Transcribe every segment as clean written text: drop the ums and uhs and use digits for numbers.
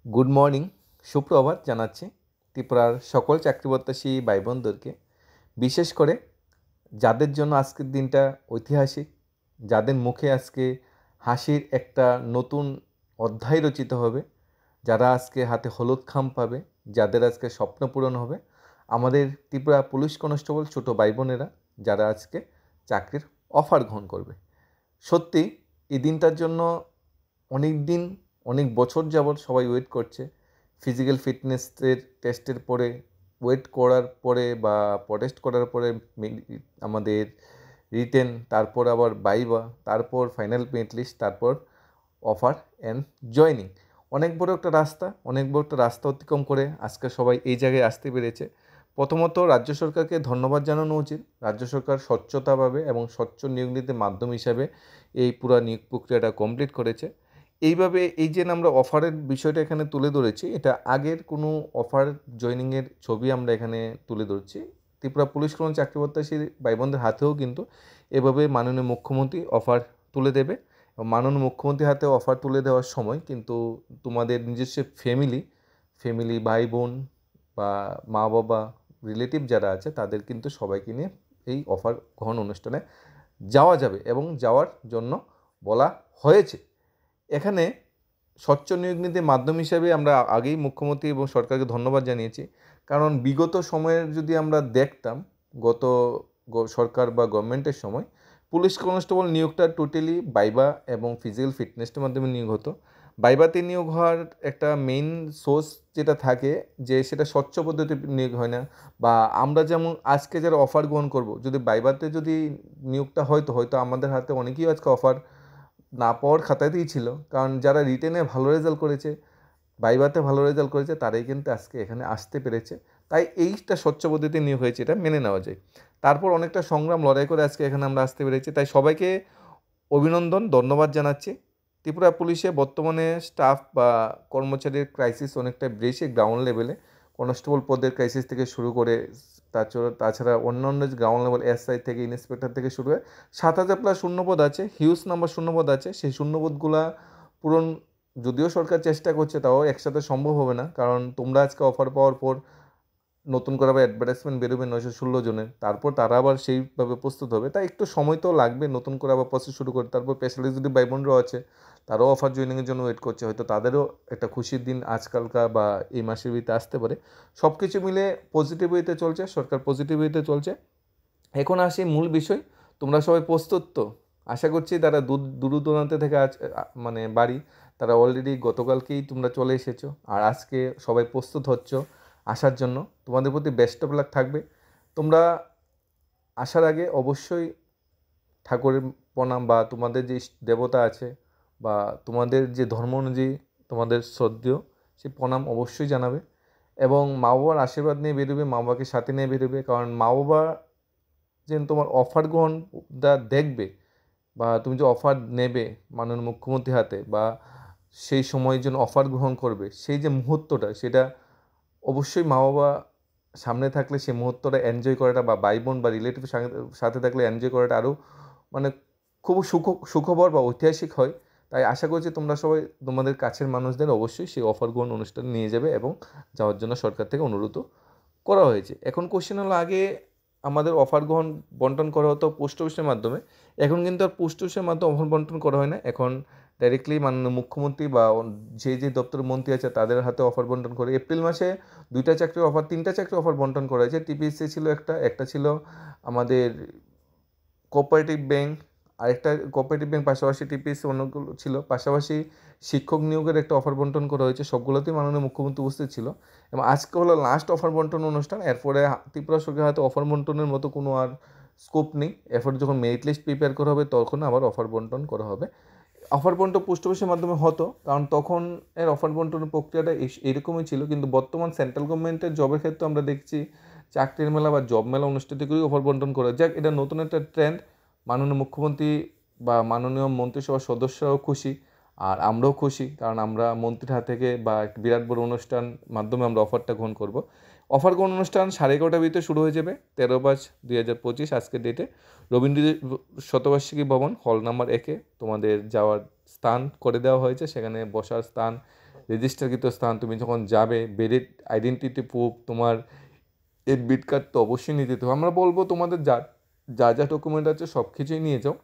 Good morning, সুপ্রভাত জানাচ্ছি ত্রিপুরার সকল চাকরিপ্রত্যাশী ভাই বোনদেরকে। বিশেষ করে যাদের জন্য আজকের দিনটা ঐতিহাসিক, যাদের মুখে আজকে হাসির একটা নতুন অধ্যায় রচিত হবে, যারা আজকে হাতে হলুদ খাম পাবে, যাদের আজকে স্বপ্ন পূরণ হবে, আমাদের ত্রিপুরা পুলিশ কনস্টেবল ছোটো ভাই বোনেরা যারা আজকে চাকরির অফার গ্রহণ করবে। সত্যি এই দিনটার জন্য অনেক দিন, অনেক বছর যাবৎ সবাই ওয়েট করছে। ফিজিক্যাল ফিটনেসের টেস্টের পরে, ওয়েট করার পরে বা টেস্ট করার পরে আমাদের রিটেন, তারপর আবার ভাইভা, তারপর ফাইনাল মেরিট লিস্ট, তারপর অফার অ্যান্ড জয়নিং। অনেক বড় একটা রাস্তা, অনেক বড় একটা রাস্তা অতিক্রম করে আজকে সবাই এই জায়গায় আসতে পেরেছে। প্রথমত রাজ্য সরকারকে ধন্যবাদ জানানো উচিত। রাজ্য সরকার স্বচ্ছতাভাবে এবং স্বচ্ছ নিয়োগ নীতির মাধ্যম হিসাবে এই পুরো নিয়োগ প্রক্রিয়াটা কমপ্লিট করেছে। এইভাবে এই যে আমরা অফারের বিষয়টা এখানে তুলে ধরেছি, এটা আগের কোনো অফার জয়েনিংয়ের ছবি আমরা এখানে তুলে ধরছি। ত্রিপুরা পুলিশ কল্যাণ চাকরি প্রত্যাশী ভাই বোনদের হাতেও কিন্তু এভাবে মাননীয় মুখ্যমন্ত্রী অফার তুলে দেবে। মাননীয় মুখ্যমন্ত্রীর হাতে অফার তুলে দেওয়ার সময় কিন্তু তোমাদের নিজস্ব ফ্যামিলি ভাই বোন বা মা বাবা রিলেটিভ যারা আছে তাদের কিন্তু সবাইকে নিয়ে এই অফার গ্রহণ অনুষ্ঠানে যাওয়া যাবে এবং যাওয়ার জন্য বলা হয়েছে। এখানে স্বচ্ছ নিয়োগ নীতির মাধ্যম হিসেবে আমরা আগেই মুখ্যমন্ত্রী এবং সরকারকে ধন্যবাদ জানিয়েছি। কারণ বিগত সময়ের যদি আমরা দেখতাম, গত সরকার বা গভর্নমেন্টের সময় পুলিশ কনস্টেবল নিয়োগটা টোটালি ভাইভা এবং ফিজিক্যাল ফিটনেসের মাধ্যমে নিয়োগ হতো। ভাইভাতে নিয়োগ হওয়ার একটা মেইন সোর্স যেটা থাকে যে সেটা স্বচ্ছ পদ্ধতি নিয়োগ হয় না। বা আমরা যেমন আজকে যারা অফার গ্রহণ করব, যদি ভাইভাতে যদি নিয়োগটা হয়তো আমাদের হাতে অনেকেই আজকে অফার না পাওয়ার খাতাতেই ছিল। কারণ যারা রিটেনে ভালো রেজাল্ট করেছে, ভাইভাতে ভালো রেজাল্ট করেছে, তারাই কিন্তু আজকে এখানে আসতে পেরেছে। তাই এইটা স্বচ্ছ পদ্ধতিতে নিয়োগ হয়েছে, এটা মেনে নেওয়া যায়। তারপর অনেকটা সংগ্রাম লড়াই করে আজকে এখানে আমরা আসতে পেরেছি। তাই সবাইকে অভিনন্দন, ধন্যবাদ জানাচ্ছি। ত্রিপুরা পুলিশে বর্তমানে স্টাফ বা কর্মচারীর ক্রাইসিস অনেকটা বেশি গ্রাউন্ড লেভেলে। কনস্টেবল পদের ক্রাইসিস থেকে শুরু করে তাছাড়া অন্যান্য গ্রাউন্ড লেভেল এসআই থেকে ইন্সপেক্টর থেকে শুরু করে 7,000+ শূন্যপদ আছে, হিউজ নাম্বার শূন্যপদ আছে। সেই শূন্যপদগুলা পূরণ যদিও সরকার চেষ্টা করছে, তাও একসাথে সম্ভব হবে না। কারণ তোমরা আজকে অফার পাওয়ার পর নতুন করে আবার অ্যাডভার্টাইজমেন্ট বেরোবে 916 জনের, তারপর তারা আবার সেইভাবে প্রস্তুত হবে। তাই একটু সময় তো লাগবে নতুন করে আবার প্রসেস শুরু করে। তারপর স্পেশালিস্ট যদি ভাই বোনরাও আছে, তারাও অফার জয়েনিংয়ের জন্য ওয়েট করছে, হয়তো তাদেরও একটা খুশির দিন আজকালকার বা এই মাসের ভিতরে আসতে পারে। সব কিছু মিলে পজিটিভ ওয়েতে চলছে, সরকার পজিটিভ ওয়েতে চলছে। এখন আসি মূল বিষয়, তোমরা সবাই প্রস্তুত তো? আশা করছি তারা দূর দূরান্ত থেকে মানে বাড়ি, তারা অলরেডি গতকালকেই তোমরা চলে এসেছো আর আজকে সবাই প্রস্তুত হচ্ছ আসার জন্য। তোমাদের প্রতি বেস্ট অফ লাক থাকবে। তোমরা আসার আগে অবশ্যই ঠাকুরের প্রণাম বা তোমাদের যে দেবতা আছে বা তোমাদের যে ধর্ম অনুযায়ী তোমাদের শ্রদ্ধেয়, সেই প্রণাম অবশ্যই জানাবে। এবং মা বাবার আশীর্বাদ নিয়ে বেরোবে, মা বাবাকে সাথে নিয়ে বেরোবে। কারণ মা বাবা যেন তোমার অফার গ্রহণটা দেখবে বা তুমি যে অফার নেবে মাননীয় মুখ্যমন্ত্রীর হাতে বা সেই সময়ের জন্য অফার গ্রহণ করবে, সেই যে মুহূর্তটা, সেটা অবশ্যই মা বাবা সামনে থাকলে সেই মুহূর্তটা এনজয় করাটা বা ভাই বোন বা রিলেটিভ সাথে থাকলে এনজয় করাটা আরও মানে খুব সুখবর বা ঐতিহাসিক হয়। তাই আশা করছি তোমরা সবাই তোমাদের কাছের মানুষদের অবশ্যই সেই অফার গ্রহণ অনুষ্ঠানে নিয়ে যাবে এবং যাওয়ার জন্য সরকার থেকে অনুরোধ করা হয়েছে। এখন কোশ্চেন হলো, আগে আমাদের অফার গ্রহণ বন্টন করা হতো পোস্ট অফিসের মাধ্যমে। এখন কিন্তু আর পোস্ট অফিসের মাধ্যমে অফার বন্টন করা হয় না। এখন ডাইরেক্টলি মাননীয় মুখ্যমন্ত্রী বা যে দপ্তরের মন্ত্রী আছে তাদের হাতে অফার বন্টন করে। এপ্রিল মাসে 2টা চাকরির অফার, 3টা চাকরির অফার বন্টন করা হয়েছে। টিপিএসসি ছিল একটা ছিল আমাদের কোঅপারেটিভ ব্যাংক, আরেকটা কোঅপারেটিভ ব্যাংক, পাশাপাশি টিপিএসসি অন্যগুলো ছিল। পাশাপাশি শিক্ষক নিয়োগের একটা অফার বন্টন করা হয়েছে, সবগুলোতেই মাননীয় মুখ্যমন্ত্রী উপস্থিত ছিল। এবং আজকে হলো লাস্ট অফার বন্টন অনুষ্ঠান। এরপরে ত্রিপুরা সরকার হয়তো অফার বন্টনের মতো কোনো আর স্কোপ নেই। এরপর যখন মেরিট লিস্ট প্রিপেয়ার করা হবে তখন আবার অফার বন্টন করা হবে। অফার বন্টন পোস্ট অফিসের মাধ্যমে হতো, কারণ তখন এর অফার বন্টনের প্রক্রিয়াটা এরকমই ছিল। কিন্তু বর্তমান সেন্ট্রাল গভর্নমেন্টের জবের ক্ষেত্রে আমরা দেখছি চাকরির মেলা বা জব মেলা অনুষ্ঠিত করেই অফার বন্টন করা যাক, এটা নতুন একটা ট্রেন্ড। মাননীয় মুখ্যমন্ত্রী বা মাননীয় মন্ত্রিসভার সদস্যরাও খুশি আর আমরাও খুশি, কারণ আমরা মন্ত্রীর হাত থেকে বা এক বিরাট বড় অনুষ্ঠান মাধ্যমে আমরা অফারটা গ্রহণ করব। অফার গ্রহণ অনুষ্ঠান 11:30টার ভিতরে শুরু হয়ে যাবে, 13/5/2025 আজকের ডেটে রবীন্দ্র শতবার্ষিকী ভবন হল নাম্বার 1-এ তোমাদের যাওয়ার স্থান করে দেওয়া হয়েছে। সেখানে বসার স্থান, রেজিস্টারকৃত স্থান, তুমি যখন যাবে ভ্যালিড আইডেন্টিটি প্রুফ, তোমার এডমিট কার্ড তো অবশ্যই নিয়ে যেতে হবে। আমরা বলবো তোমাদের যা যা যা ডকুমেন্ট আছে সব কিছুই নিয়ে যাও,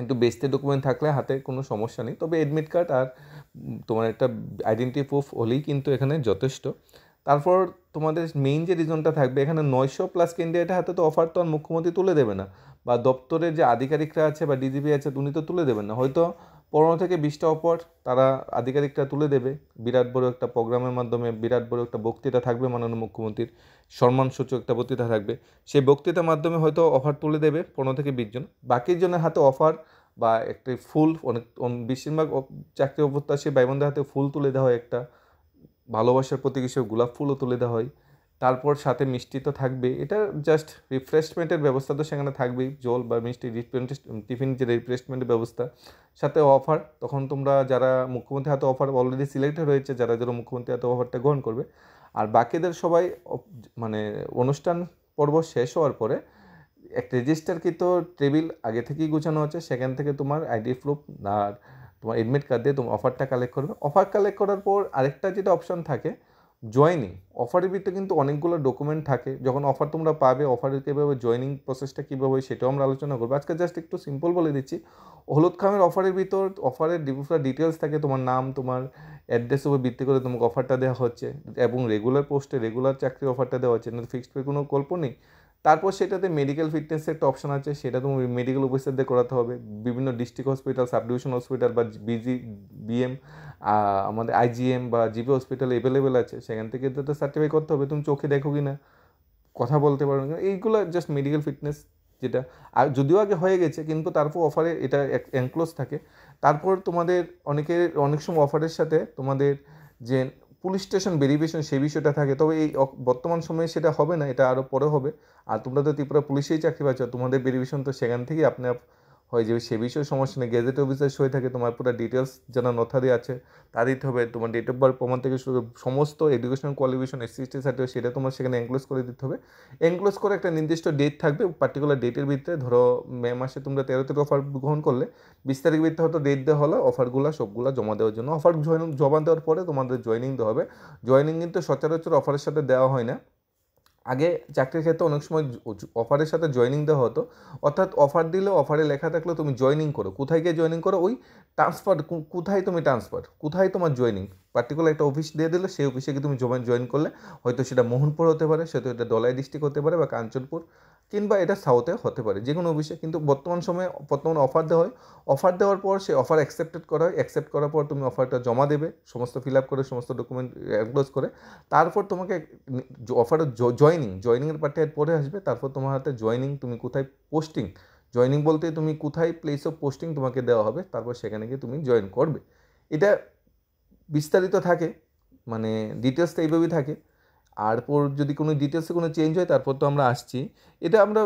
একটু বেস্তে ডকুমেন্ট থাকলে হাতে কোনো সমস্যা নেই, তবে এডমিট কার্ড আর তোমার একটা আইডেন্টি প্রুফ হলেই কিন্তু এখানে যথেষ্ট। তারপর তোমাদের মেইন যে রিজনটা থাকবে, এখানে 900+ ক্যান্ডিডেটের হাতে তো অফার তো আর মুখ্যমন্ত্রী তুলে দেবে না, বা দপ্তরের যে আধিকারিকরা আছে বা ডিজিপি আছে উনি তো তুলে দেবেন না, হয়তো 15 থেকে 20টা অফার তারা আধিকারিকরা তুলে দেবে। বিরাট বড় একটা প্রোগ্রামের মাধ্যমে বিরাট বড় একটা বক্তৃতা থাকবে মাননীয় মুখ্যমন্ত্রীর, সম্মানসূচক একটা বক্তৃতা থাকবে, সেই বক্তৃতার মাধ্যমে হয়তো অফার তুলে দেবে 15 থেকে 20 জন। বাকির জনের হাতে অফার বা একটি ফুল, অনেক বেশিরভাগ চাকরি অপ্রত্যাশী ভাই বোনদের হাতে ফুল তুলে দেওয়া হয়, একটা ভালোবাসার প্রতীক হিসেবে গোলাপ ফুলও তুলে দেওয়া হয়। তারপর সাথে মিষ্টি তো থাকবে, এটা জাস্ট রিফ্রেশমেন্টের ব্যবস্থা তো সেখানে থাকবেই, জল বা মিষ্টি টিফিন যে রিফ্রেশমেন্টের ব্যবস্থা, সাথে অফার। তখন তোমরা যারা মুখ্যমন্ত্রীর হাতে অফার অলরেডি সিলেক্টেড হয়েছে, যারা যারা মুখ্যমন্ত্রীর হাতে অফারটা গ্রহণ করবে, আর বাকিদের সবাই মানে অনুষ্ঠান পর্ব শেষ হওয়ার পরে একটা রেজিস্টারকৃত টেবিল আগে থেকেই গোছানো আছে, সেখান থেকে তোমার আইডি প্রুফ আর তোমার এডমিট কার্ড দিয়ে তুমি অফারটা কালেক্ট করবে। অফার কালেক্ট করার পর আরেকটা যেটা অপশন থাকে জয়েনিং, অফারের ভিতরে কিন্তু অনেকগুলো ডকুমেন্ট থাকে। যখন অফার তোমরা পাবে, অফারের কীভাবে জয়েনিং প্রসেসটা কীভাবে হয় সেটাও আমরা আলোচনা করবো। আজকে জাস্ট একটু সিম্পল বলে দিচ্ছি, হলুদ খামের অফারের ভিতর অফারের ডিটেলস থাকে, তোমার নাম, তোমার অ্যাড্রেসের উপর ভিত্তি করে তোমাকে অফারটা দেওয়া হচ্ছে, এবং রেগুলার পোস্টে রেগুলার চাকরির অফারটা দেওয়া হচ্ছে, না ফিক্সড পে কোনো গল্প নেই। তারপর সেটাতে মেডিকেল ফিটনেসের একটা অপশন আছে, সেটা তুমি মেডিকেল অফিসারদের করাতে হবে। বিভিন্ন district hospital, sub division hospital বা বিএম, আমাদের আইজিএম বা জিবি হসপিটাল অ্যাভেলেবেল আছে, সেখান থেকে তো সার্টিফাই করতে হবে তুমি চোখে দেখো কি না, কথা বলতে পারো না, এইগুলো জাস্ট মেডিকেল ফিটনেস যেটা। আর যদিও আগে হয়ে গেছে, কিন্তু তারপর অফারে এটা এনক্লোজ থাকে। তারপর তোমাদের অনেক সময় অফারের সাথে তোমাদের যে পুলিশ স্টেশন ভেরিফিকেশন সেই বিষয়টা থাকে, তবে এই বর্তমান সময়ে সেটা হবে না, এটা আরও পরে হবে। আর তোমরা তো ত্রিপুরা পুলিশেই চাকরি পাচ্ছ, তোমাদের ভেরিফিকেশন তো সেখান থেকেই আপনি হয়ে যাবে, সে বিষয়ে সমস্যা নেই। গেজেট অফিসার সই থাকে, তোমার পুরো ডিটেলস যারা নথারি আছে তা দিতে হবে, তোমার ডেট অফ বার্থ প্রমাণ থেকে শুরু সমস্ত এডুকেশনাল কোয়ালিফিকেশন এসসি/এসটি সার্টিফিকেট সেটা তোমার সেখানে এনক্লোজ করে দিতে হবে। এনক্লোজ করে একটা নির্দিষ্ট ডেট থাকবে, পার্টিকুলার ডেটের ভিতরে, ধরো মে মাসে তোমরা 13 থেকে অফার গ্রহণ করলে 20 তারিখের ভিতরে হয়তো ডেট দেওয়া হলো অফারগুলো সবগুলো জমা দেওয়ার জন্য। অফার জমা দেওয়ার পরে তোমাদের জয়েনিং দেওয়া হবে। জয়েনিং কিন্তু সচরাচর অফারের সাথে দেওয়া হয় না। আগে চাকরির ক্ষেত্রে অনেক সময় অফারের সাথে জয়েনিং দেওয়া হতো, অর্থাৎ অফার দিলে অফারে লেখা থাকলে তুমি জয়েনিং করো, কোথায় গিয়ে জয়েনিং করো, ওই ট্রান্সফার, কোথায় তুমি ট্রান্সফার, কোথায় তোমার জয়েনিং, পার্টিকুলার একটা অফিস দিয়ে দিলে সেই অফিসে গিয়ে তুমি জয়েন করলে, হয়তো সেটা মোহনপুর হতে পারে, সেটা এটা দলাই ডিস্ট্রিক্ট হতে পারে বা কাঞ্চনপুর, কিংবা এটা সাউথে হতে পারে, যে কোনো অফিসে। কিন্তু বর্তমানে অফার দেওয়া হয়, অফার দেওয়ার পর সেই অফার অ্যাকসেপ্টেড করা হয়, অ্যাকসেপ্ট করার পর তুমি অফারটা জমা দেবে সমস্ত ফিল আপ করে, সমস্ত ডকুমেন্ট এনক্লোজ করে। তারপর তোমাকে অফারের জয়েনিংয়ের পার্টে পরে আসবে, তারপর তোমার হাতে জয়েনিং, তুমি কোথায় পোস্টিং, জয়েনিং বলতে তুমি কোথায় প্লেস অফ পোস্টিং তোমাকে দেওয়া হবে, তারপর সেখানে গিয়ে তুমি জয়েন করবে। এটা বিস্তারিত থাকে, মানে ডিটেলসটা এইভাবেই থাকে। আর পর যদি কোনো ডিটেলসে কোনো চেঞ্জ হয় তারপর তো আমরা আসছি, এটা আমরা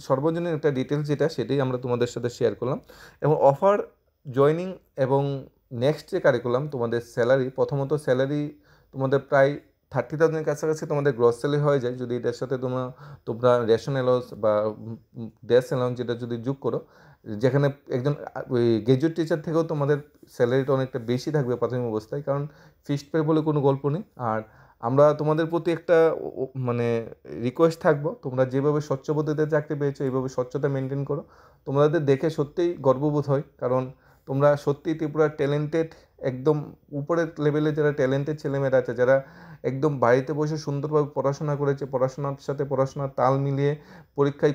সর্বজনীন একটা ডিটেলস যেটা সেটাই আমরা তোমাদের সাথে শেয়ার করলাম। এবং অফার, জয়েনিং এবং নেক্সট যে কারিকুলাম, তোমাদের স্যালারি, প্রথমত স্যালারি তোমাদের প্রায় 30,000-এর কাছাকাছি তোমাদের গ্রস স্যালারি হয়ে যায়, যদি এটার সাথে তোমরা রেশন অ্যালাউন্স বা ডেস অ্যালাউন্স যেটা যদি যোগ করো, যেখানে একজন ওই গ্র্যাজুয়েট টিচার থেকেও তোমাদের স্যালারিটা অনেকটা বেশি থাকবে প্রাথমিক অবস্থায়, কারণ ফিক্সড পে বলে কোনো গল্প নেই। আর আমরা তোমাদের প্রতি একটা মানে রিকোয়েস্ট থাকবো, তোমরা যেভাবে স্বচ্ছ পদ্ধতিতে চাকরি পেয়েছো এইভাবে স্বচ্ছতা মেনটেন করো। তোমাদের দেখে সত্যিই গর্ববোধ হয়, কারণ তোমরা সত্যিই ত্রিপুরার ট্যালেন্টেড, একদম উপরের লেভেলে যারা ট্যালেন্টেড ছেলেমেয়েরা আছে, যারা একদম বাড়িতে বসে সুন্দরভাবে পড়াশোনা করেছে, পড়াশোনার সাথে পড়াশোনার তাল মিলিয়ে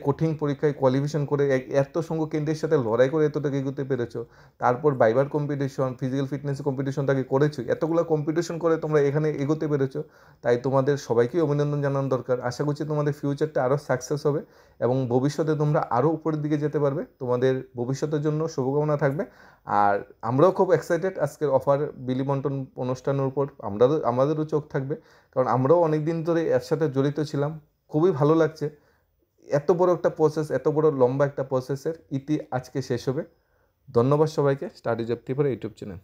কঠিন পরীক্ষায় কোয়ালিফিকেশন করে এত সংখ্যক কেন্দ্রের সাথে লড়াই করে এতটাকে এগোতে পেরেছো। তারপর ভাইবার কম্পিটিশন, ফিজিক্যাল ফিটনেস কম্পিটিশন তাকে করেছো, এতগুলো কম্পিটিশন করে তোমরা এখানে এগোতে পেরেছো, তাই তোমাদের সবাইকেই অভিনন্দন জানানো দরকার। আশা করছি তোমাদের ফিউচারটা আরও সাকসেস হবে এবং ভবিষ্যতে তোমরা আরও উপরের দিকে যেতে পারবে। তোমাদের ভবিষ্যতের জন্য শুভকামনা থাকবে। আর আমরাও খুব এক্সাইটেড আজকের অফার বিলি বন্টন অনুষ্ঠানের উপর, আমাদেরও চোখ থাকবে, কারণ আমরাও অনেক দিন ধরে এর সাথে জড়িত ছিলাম। খুবই ভালো লাগছে, এত বড় একটা প্রসেস, এত বড় লম্বা একটা প্রসেসের ইতি আজকে শেষ হবে। ধন্যবাদ সবাইকে। Study job Tripura YouTube channel.